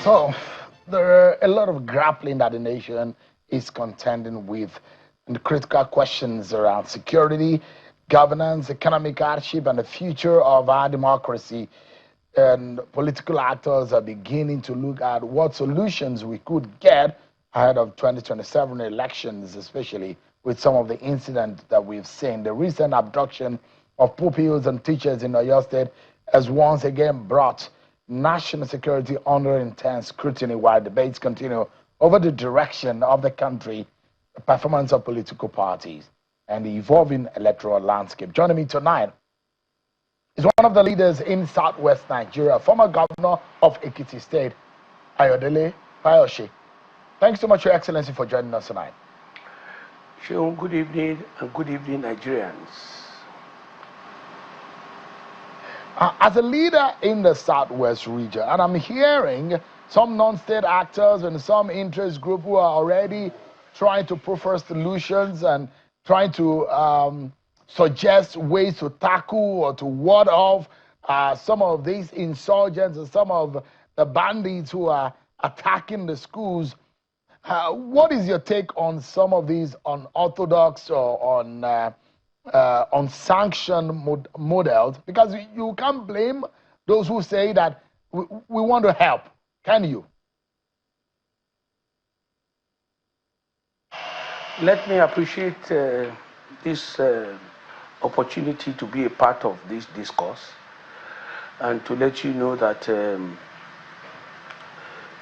So there are a lot of grappling that the nation is contending with, and the critical questions around security, governance, economic hardship, and the future of our democracy. And political actors are beginning to look at what solutions we could get ahead of 2027 elections, especially with some of the incidents that we've seen. The recent abduction of pupils and teachers in Oyo State has once again brought national security under intense scrutiny while debates continue over the direction of the country, the performance of political parties, and the evolving electoral landscape. Joining me tonight is one of the leaders in Southwest Nigeria, former governor of Ekiti State, Fayose. Thanks so much, Your Excellency, for joining us tonight. Sean, good evening, and good evening, Nigerians. As a leader in the Southwest region, and I'm hearing some non-state actors and some interest group who are already trying to prefer solutions and trying to suggest ways to tackle or to ward off some of these insurgents and some of the bandits who are attacking the schools. What is your take on some of these unorthodox or unsanctioned models? Because you can't blame those who say that we want to help, can you? Let me appreciate this opportunity to be a part of this discourse and to let you know that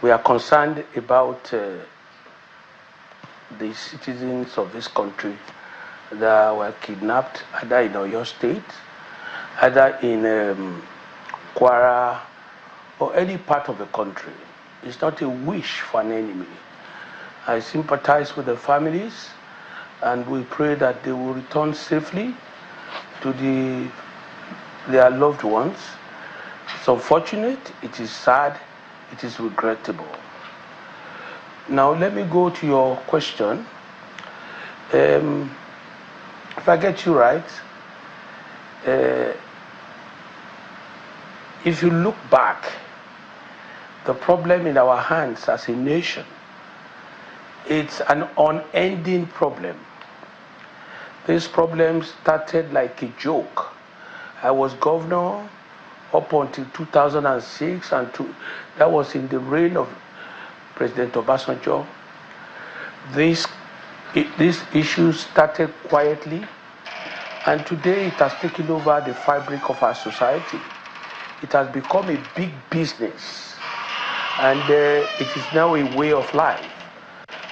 we are concerned about the citizens of this country that were kidnapped either in Oyo State, either in Kwara, or any part of the country. It's not a wish for an enemy. I sympathize with the families, and we pray that they will return safely to their loved ones. It's unfortunate, it is sad, it is regrettable. Now let me go to your question. If I get you right, if you look back, the problem in our hands as a nation, it's an unending problem. This problem started like a joke. I was governor up until 2006, and that was in the reign of President Obasanjo. This issue started quietly, and today it has taken over the fabric of our society. It has become a big business, and it is now a way of life.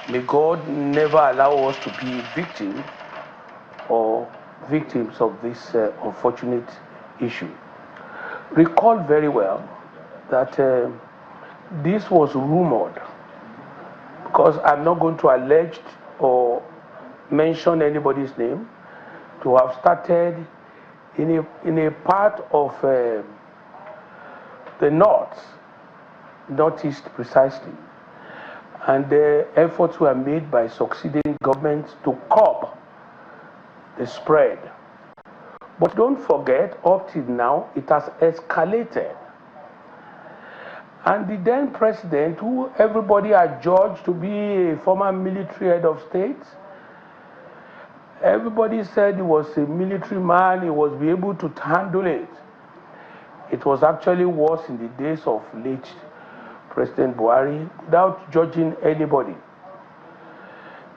May God never allow us to be victims of this unfortunate issue. Recall very well that this was rumored, because I'm not going to allege or mention anybody's name, to have started in a part of the northeast precisely. And the efforts were made by succeeding governments to curb the spread. But don't forget, up till now, it has escalated. And the then president, who everybody adjudged to be a former military head of state, everybody said he was a military man, he was be able to handle it. It was actually worse in the days of late President Buhari, without judging anybody.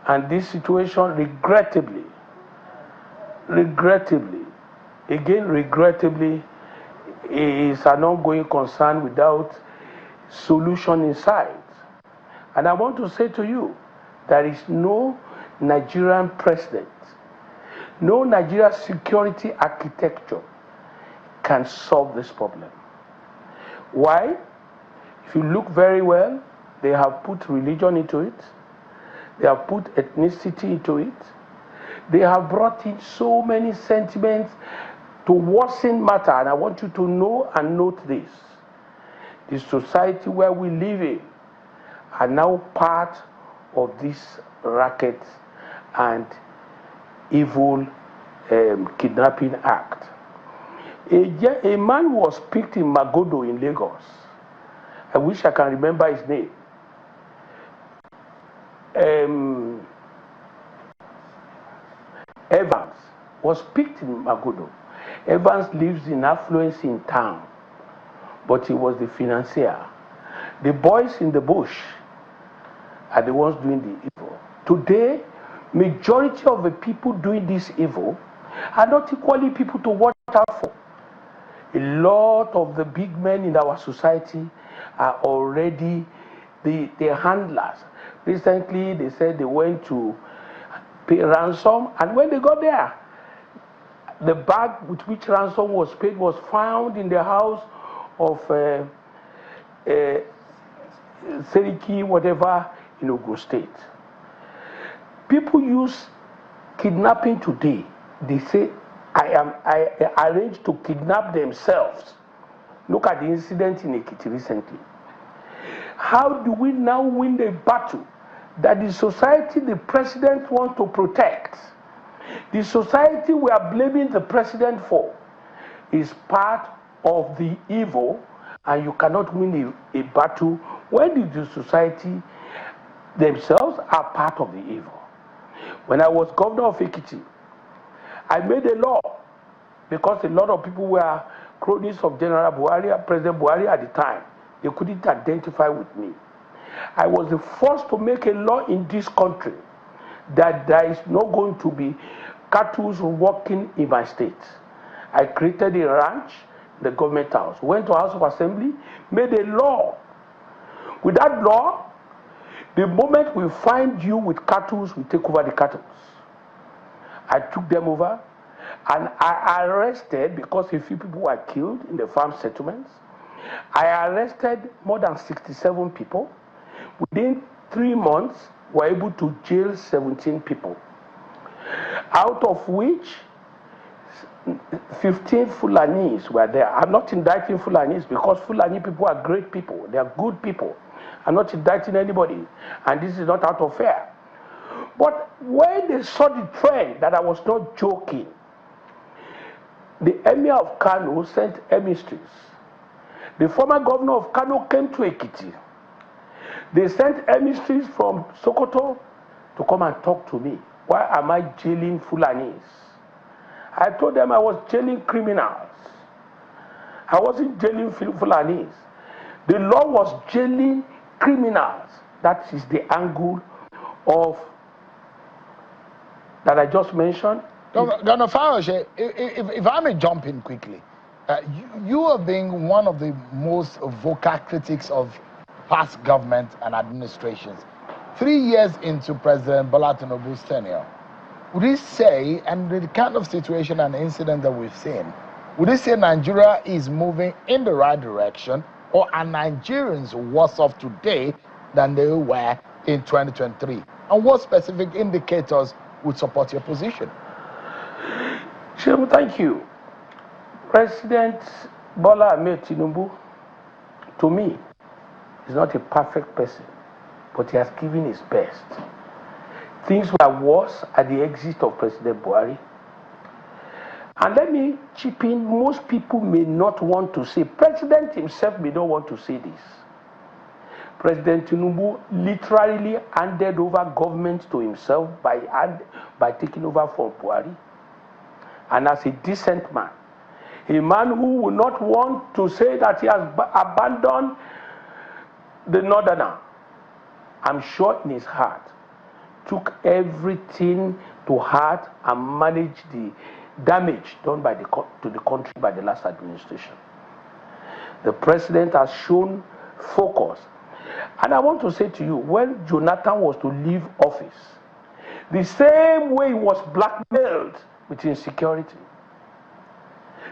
And this situation, regrettably, is an ongoing concern without solution in sight. And I want to say to you, there is no Nigerian president, no Nigerian security architecture can solve this problem. Why? If you look very well, they have put religion into it, they have put ethnicity into it, they have brought in so many sentiments to worsen matter. And I want you to know and note this: the society where we live in are now part of this racket and evil kidnapping act. A man was picked in Magodo in Lagos. I wish I can remember his name. Evans was picked in Magodo. Evans lives in affluence in town, but he was the financier. The boys in the bush are the ones doing the evil. Today, majority of the people doing this evil are not equally people to watch out for. A lot of the big men in our society are already the handlers. Recently, they said they went to pay ransom, and when they got there, the bag with which ransom was paid was found in the house of Seriki, whatever, in Ogun State. People use kidnapping today. They say, I arranged to kidnap themselves. Look at the incident in Ekiti recently. How do we now win the battle that the society the president wants to protect, the society we are blaming the president for, is part of the evil, and you cannot win a battle when the society themselves are part of the evil? When I was governor of Ekiti, I made a law because a lot of people were cronies of General Buhari, President Buhari at the time. They couldn't identify with me. I was the first to make a law in this country that there is not going to be cattle working in my state. I created a ranch, the government house, went to House of Assembly, made a law. With that law, the moment we find you with cattle, we take over the cattle. I took them over, and I arrested, because a few people were killed in the farm settlements, I arrested more than 67 people. Within 3 months, we were able to jail 17 people, out of which 15 Fulanis were there. I'm not indicting Fulanis because Fulani people are great people. They are good people. I'm not indicting anybody, and this is not out of fear. But when they saw the trend that I was not joking, the Emir of Kano sent emissaries. The former governor of Kano came to Ekiti. They sent emissaries from Sokoto to come and talk to me. Why am I jailing Fulanis? I told them I was jailing criminals. I wasn't jailing Fulanis. The law was jailing criminals. That is the angle of that I just mentioned. Governor Fayose, if I may jump in quickly, you are being one of the most vocal critics of past government and administrations. 3 years into President Bola Tinubu's tenure, would you say, and the kind of situation and incident that we've seen, would you say Nigeria is moving in the right direction, or are Nigerians worse off today than they were in 2023? And what specific indicators would support your position? Shehu, thank you. President Bola Ahmed Tinubu, to me, is not a perfect person, but he has given his best. Things were worse at the exit of President Buhari. And let me chip in, most people may not want to say, President himself may not want to say this. President Tinubu literally handed over government to himself by taking over from Buhari. And as a decent man, a man who would not want to say that he has abandoned the Northerner, I'm sure in his heart, took everything to heart and managed the damage done to the country by the last administration. The president has shown focus. And I want to say to you, when Jonathan was to leave office, the same way he was blackmailed with insecurity,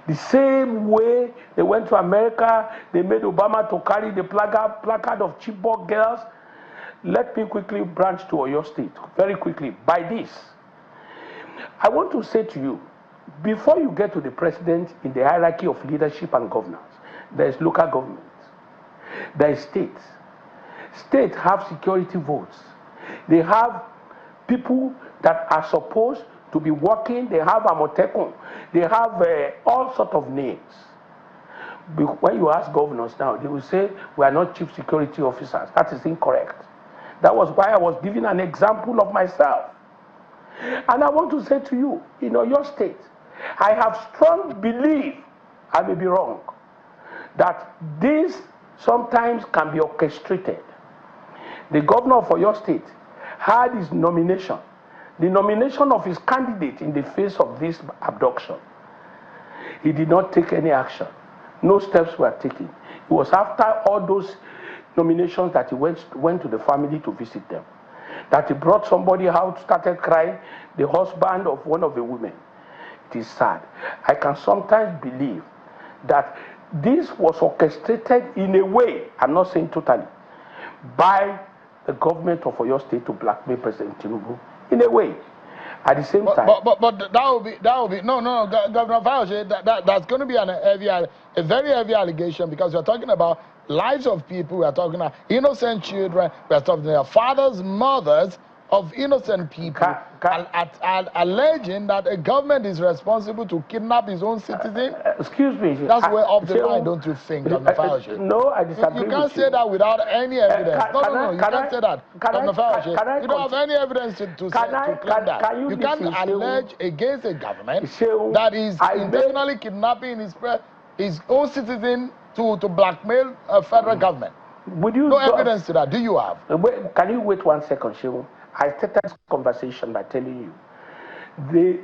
the same way they went to America, they made Obama to carry the placard of Chibok girls. Let me quickly branch to Oyo State, very quickly, by this. I want to say to you, before you get to the president in the hierarchy of leadership and governance, there is local government, there is states. States have security votes. They have people that are supposed to be working. They have Amotekun. They have all sorts of names. When you ask governors now, they will say we are not chief security officers. That is incorrect. That was why I was giving an example of myself. And I want to say to you, in your state, I have strong belief, I may be wrong, that this sometimes can be orchestrated. The governor of your state had his nomination, the nomination of his candidate in the face of this abduction. He did not take any action. No steps were taken. It was after all those nominations that he went to the family to visit them, that he brought somebody out, started crying, the husband of one of the women. It is sad. I can sometimes believe that this was orchestrated in a way, I'm not saying totally, by the government of Oyo State to blackmail President Tinubu, in a way. At the same time, but that will be no, Governor Fayose, that's going to be a very heavy allegation, because we're talking about lives of people, we're talking about innocent children, we're talking about fathers, mothers of innocent people, alleging that a government is responsible to kidnap his own citizen. Excuse me. That's way off the line, don't you think, Governor Fayose? No, I disagree. You can't say that without any evidence. No, you can't say that, Governor Fayose. You don't have any evidence to claim that. You can't allege against a government that is intentionally kidnapping his own citizen to blackmail a federal government. No evidence to that. Do you have? Can you wait 1 second, Shehu? I started this conversation by telling you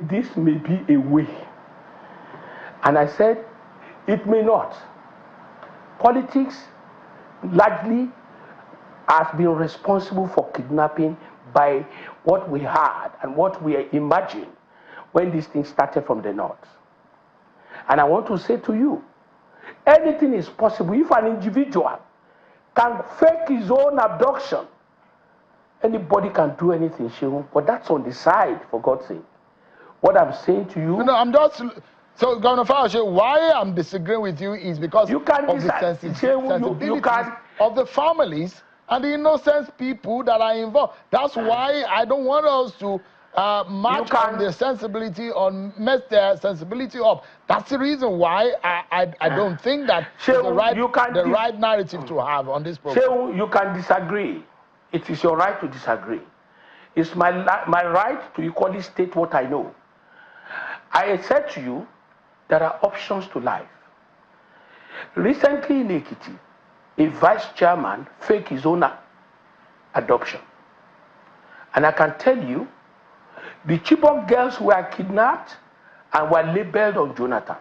this may be a way. And I said it may not. Politics largely has been responsible for kidnapping by what we had and what we imagined when this thing started from the north. And I want to say to you, anything is possible. If an individual can fake his own abduction, anybody can do anything, Shehu. But that's on the side, for God's sake. What I'm saying to you... No, I'm just... So, Governor Fayose, why I'm disagreeing with you is because of the sensibility of the families and the innocent people that are involved. That's why I don't want us to match on their sensibility or mess their sensibility up. That's the reason why I don't think that Shehu, the right narrative to have on this program. Shehu, you can disagree. It is your right to disagree. It's my right to equally state what I know. I said to you, there are options to life. Recently in Ekiti, a vice chairman faked his own adoption. And I can tell you, the Chibok girls were kidnapped and were labeled on Jonathan.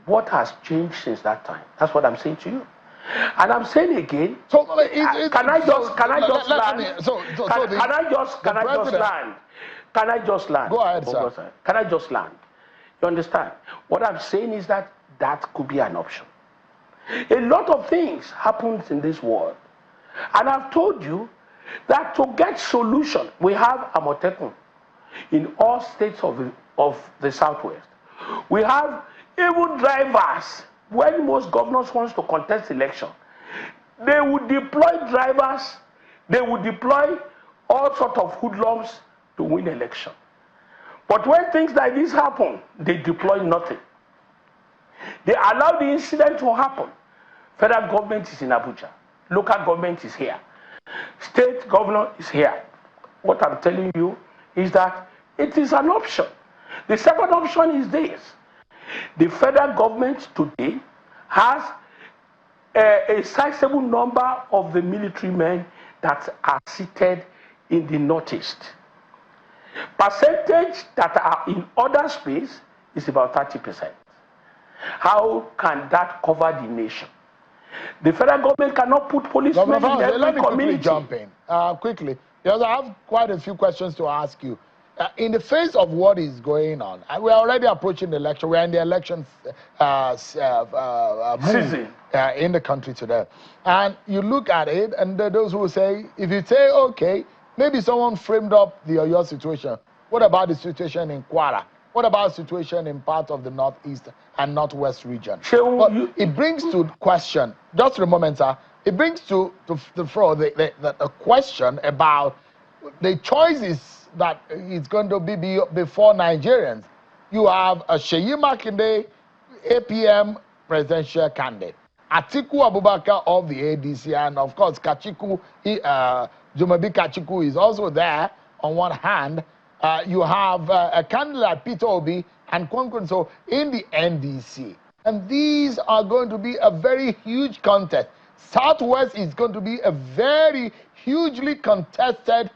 What has changed since that time? That's what I'm saying to you. And I'm saying again, can I just land? Go ahead, sir. Can I just land? You understand? What I'm saying is that could be an option. A lot of things happen in this world. And I've told you that to get solution, we have Amotekun in all states of the Southwest. We have even drivers. When most governors want to contest election, they would deploy drivers, they would deploy all sorts of hoodlums to win election. But when things like this happen, they deploy nothing. They allow the incident to happen. Federal government is in Abuja. Local government is here. State governor is here. What I'm telling you is that it is an option. The second option is this. The federal government today has a sizable number of the military men that are seated in the Northeast. Percentage that are in other space is about 30%. How can that cover the nation? The federal government cannot put policemen in every let me community. quickly jump in. Quickly, because I have quite a few questions to ask you. In the face of what is going on, we're already approaching the election. We're in the election season in the country today. And you look at it, and those who say, if you say, okay, maybe someone framed up the Oyo situation. What about the situation in Kwara? What about the situation in part of the Northeast and Northwest region? But it brings to question, just for a moment, sir, it brings to the floor the question about the choices that it's going to be before Nigerians. You have a Seyi Makinde, APM presidential candidate. Atiku Abubakar of the ADC, and of course, Kachiku, Jumabi Kachiku is also there on one hand. You have a candidate like Peter Obi and Kwankwanso in the NDC. And these are going to be a very huge contest. Southwest is going to be a very hugely contested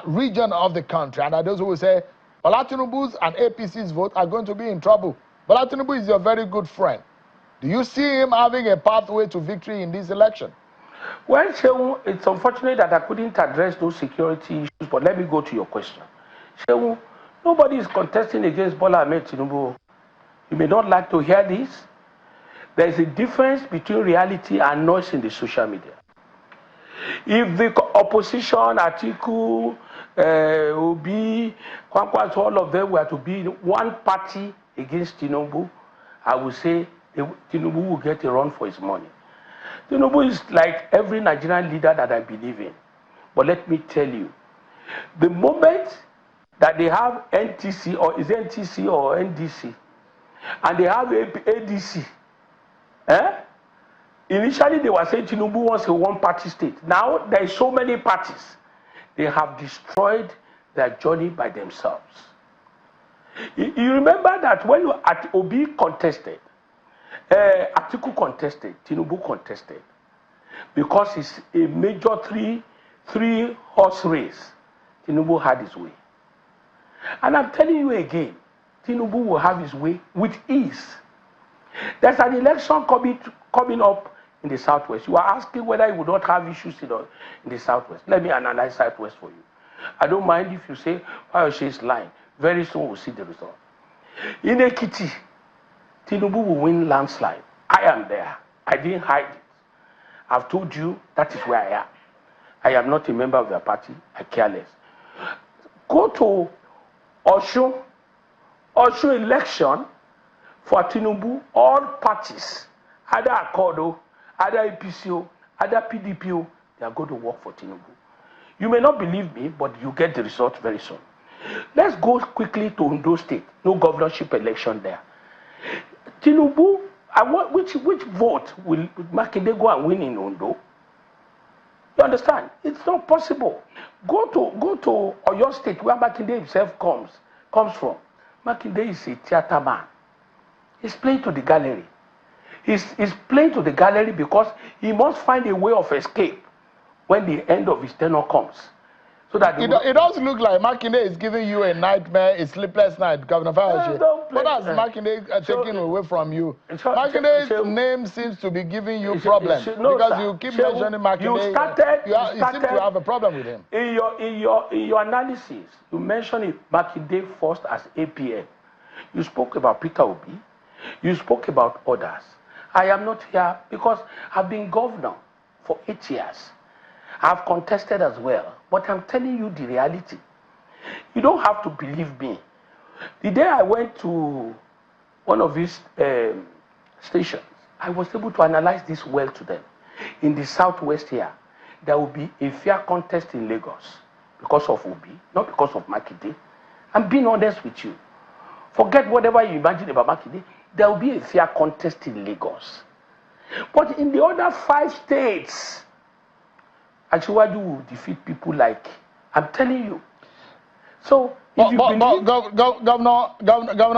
region of the country. And those who will say, Bola Tinubu's and APC's vote are going to be in trouble. Bola Tinubu is your very good friend. Do you see him having a pathway to victory in this election? Well, Shehu, it's unfortunate that I couldn't address those security issues, but let me go to your question. Shehu, nobody is contesting against Bola Ahmed Tinubu. You may not like to hear this. There is a difference between reality and noise in the social media. If the opposition, Atiku, Obi, Kwankwanso, all of them were to be one party against Tinubu, I would say Tinubu will get a run for his money. Tinubu is like every Nigerian leader that I believe in. But let me tell you, the moment that they have NTC, or is NTC or NDC, and they have ADC, initially they were saying Tinubu wants a one-party state. Now there are so many parties. They have destroyed their journey by themselves. You remember that when Obi contested, Atiku contested, Tinubu contested, because it's a major three horse race. Tinubu had his way. And I'm telling you again, Tinubu will have his way with ease. There's an election coming up in the Southwest. You are asking whether you would not have issues in the Southwest. Let me analyze Southwest for you. I don't mind if you say Fayose is lying. Very soon we'll see the result. In Ekiti, Tinubu will win landslide. I am there. I didn't hide it. I've told you that is where I am. I am not a member of the party. I care less. Go to Osun election for Tinubu. All parties, either Accordo, either APCO, either PDPO, they are going to work for Tinubu. You may not believe me, but you get the result very soon. Let's go quickly to Ondo State. No governorship election there. Tinubu, which vote will Makinde go and win in Ondo? You understand? It's not possible. Go to Oyo State, where Makinde himself comes from. Makinde is a theater man. He's playing to the gallery. He's playing to the gallery because he must find a way of escape when the end of his tenure comes. So that it does look like Makinde is giving you a nightmare, a sleepless night, Governor Fayose. What has Makinde taken away from you? Makinde's name seems to be giving you problems because you keep mentioning Makinde. You seem to have a problem with him. In your analysis, you mentioned Makinde first as APN. You spoke about Peter Obi. You spoke about others. I am not here because I've been governor for 8 years. I've contested as well, but I'm telling you the reality. You don't have to believe me. The day I went to one of these stations, I was able to analyze this well to them. In the Southwest here, there will be a fair contest in Lagos because of Obi, not because of Makinde. I'm being honest with you. Forget whatever you imagine about Makinde. There will be a fair contest in Lagos. But in the other 5 states, Achiwaju will defeat people like, I'm telling you. So, Governor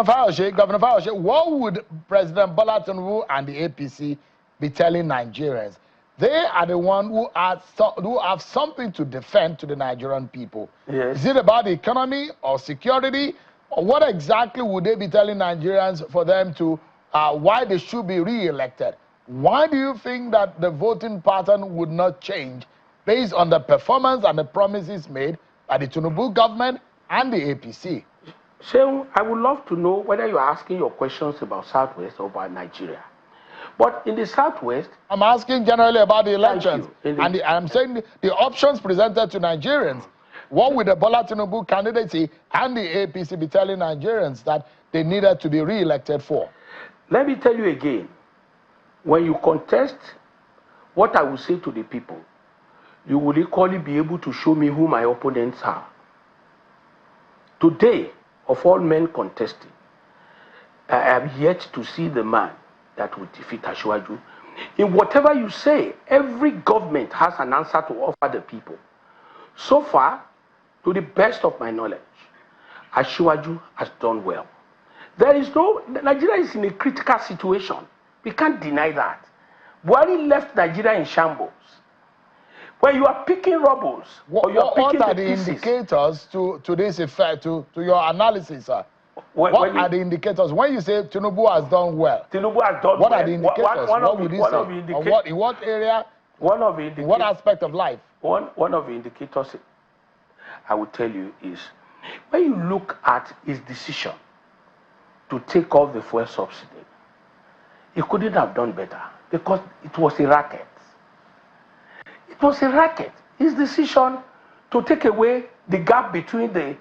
Fayose, what would President Bola Tinubu and the APC be telling Nigerians? They are the ones who have something to defend to the Nigerian people. Yes. Is it about the economy or security? Or what exactly would they be telling Nigerians for them to, why they should be re-elected? Why do you think that the voting pattern would not change based on the performance and the promises made by the Tinubu government and the APC? Shehu, I would love to know whether you are asking your questions about Southwest or about Nigeria. But in the Southwest, I'm asking generally about the elections. And I'm saying the options presented to Nigerians. What would the Bola Tinubu candidacy and the APC be telling Nigerians that they needed to be re-elected for? Let me tell you again. When you contest, what I will say to the people, you will equally be able to show me who my opponents are. Today, of all men contesting, I am yet to see the man that will defeat Asiwaju. In whatever you say, every government has an answer to offer the people. So far, to the best of my knowledge, Asiwaju has done well. Nigeria is in a critical situation. We can't deny that. Buhari left Nigeria in shambles. When you are picking rubbles, what are the indicators to this effect, to your analysis, sir? What are the indicators? When you say Tinubu has done well, Tinubu has done what well. are the indicators? What would you say? In what area? In what aspect of life? One of the indicators I will tell you is when you look at his decision to take off the fuel subsidy, he couldn't have done better because it was a racket. It was a racket. His decision to take away the gap between the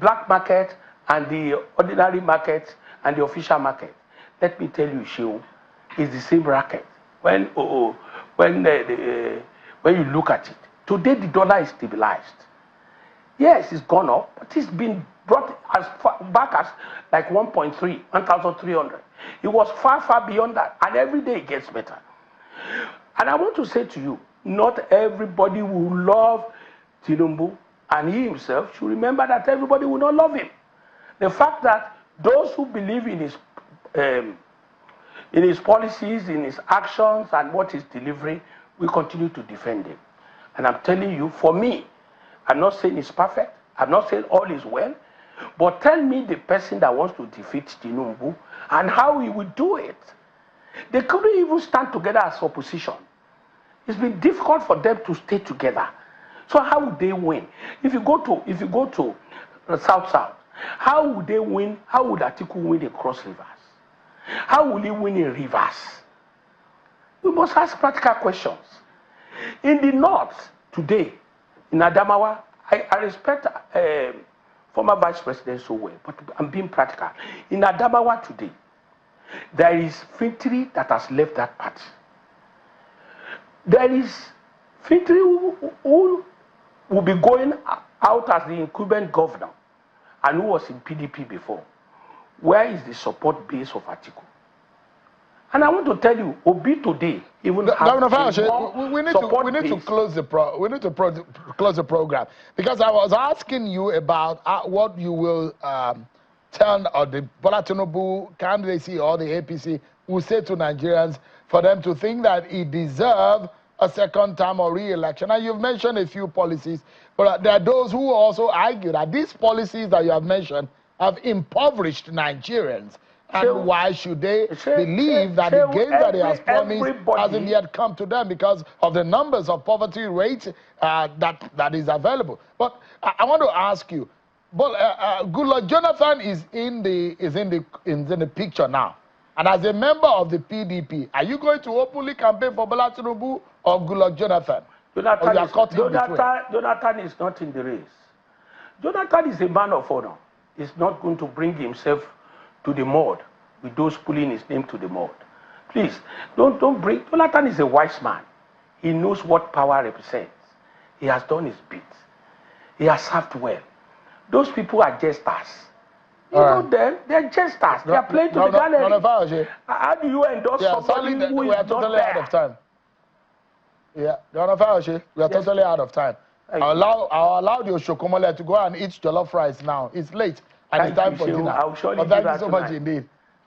black market and the ordinary market and the official market. Let me tell you, Shehu, it's the same racket. When you look at it, today the dollar is stabilized. Yes, it's gone up, but it's been brought as far back as like 1,300. It was far, far beyond that, and every day it gets better. And I want to say to you, not everybody will love Tinubu, and he himself should remember that everybody will not love him. The fact that those who believe in his policies, in his actions, and what he's delivering, will continue to defend him. And I'm telling you, for me, I'm not saying it's perfect. I'm not saying all is well. But tell me the person that wants to defeat Tinubu and how he will do it. They couldn't even stand together as opposition. It's been difficult for them to stay together. So how would they win? If you go to the South, how would they win? How would Atiku win across rivers? How will he win in rivers? We must ask practical questions. In the North today, in Adamawa, I respect former Vice President so well, but I'm being practical. In Adamawa today, there is Fintiri that has left that party. There is Fintiri who will be going out as the incumbent governor and who was in PDP before. Where is the support base of Atiku? And I want to tell you, Obi today even Governor Fayose, we need to close the program because I was asking you about what you will tell the Bola Tinubu candidacy or the APC will say to Nigerians for them to think that he deserves a second term or re-election. And you've mentioned a few policies, but there are those who also argue that these policies that you have mentioned have impoverished Nigerians. And why should they believe that the gains that he has promised hasn't yet come to them because of the numbers of poverty rates that is available? But I want to ask you, but Goodluck Jonathan is in the picture now, and as a member of the PDP, are you going to openly campaign for Bola Tinubu or Goodluck Jonathan? Jonathan is not in the race. Jonathan is a man of honor. He's not going to bring himself to the mud with those pulling his name to the mud. Please, don't bring. Jonathan is a wise man. He knows what power represents. He has done his bit. He has served well. Those people are jesters. You know them, they're jesters. They are playing to the gallery. How do you endorse somebody who is not totally out of time. Yeah, Governor Fayose, we are totally out of time. I'll allow the Oshokomole to go and eat jollof rice now. It's late. And it's time for dinner. Thank you so much indeed.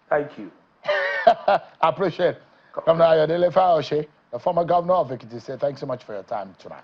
Thank you. I appreciate it. Governor Ayodele Fayose, the former governor of Ekiti, said thanks so much for your time tonight.